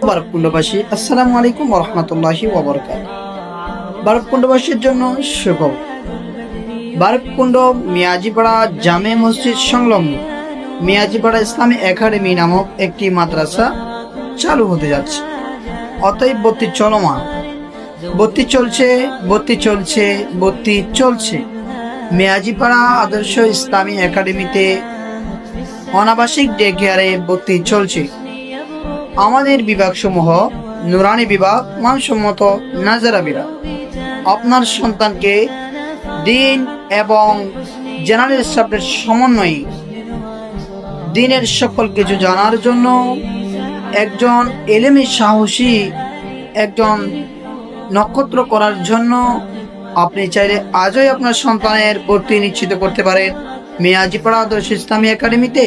বারবকুণ্ডবাসী, আসসালামু আলাইকুম ওয়া রাহমাতুল্লাহি ওয়া বারাকাতুহু। বারবকুণ্ডবাসীর জন্য সুখবর। বারবকুণ্ড মিয়াজিপাড়া জামে মসজিদ সংলগ্ন মিয়াজিপাড়া ইসলামী একাডেমি নামক একটি মাদ্রাসা চালু হতে যাচ্ছে। অতএব ভর্তি চলমান, ভর্তি চলছে। মিয়াজিপাড়া আদর্শ ইসলামী একাডেমিতে অনাবাসিক ডে কেয়ারে ভর্তি চলছে। আমাদের বিভাগসমূহ: নুরানি বিভাগ, মানসম্মত নাজারা বিভাগ। আপনার সন্তানকে দিন এবং জেনারেল সাবজেক্ট সমন্বয়ে দিনের সকল কিছু জানার জন্য একজন এলেমী সাহসী একজন নক্ষত্র করার জন্য আপনি চাইলে আজই আপনার সন্তানের ভর্তি নিশ্চিত করতে পারেন মিয়াজিপাড়া আদর্শ ইসলামী একাডেমিতে।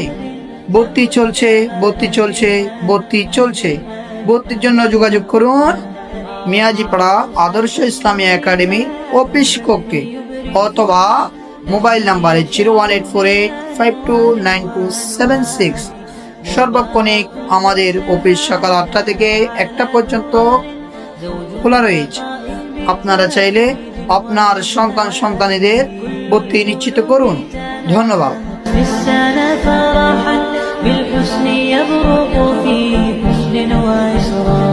ভর্তির জন্য যোগাযোগ করুন মিয়াজিপাড়া আদর্শ ইসলামী একাডেমি অফিস কক্ষে অথবা মোবাইল নাম্বারে 01848529276। সর্বক্ষণিক আমাদের অফিস সকাল 8টা থেকে 1টা পর্যন্ত খোলা রয়েছে। আপনারা চাইলে আপনার সন্তানদের ভর্তি নিশ্চিত করুন। ধন্যবাদ। بالحسن يبرق في حسن وإسراء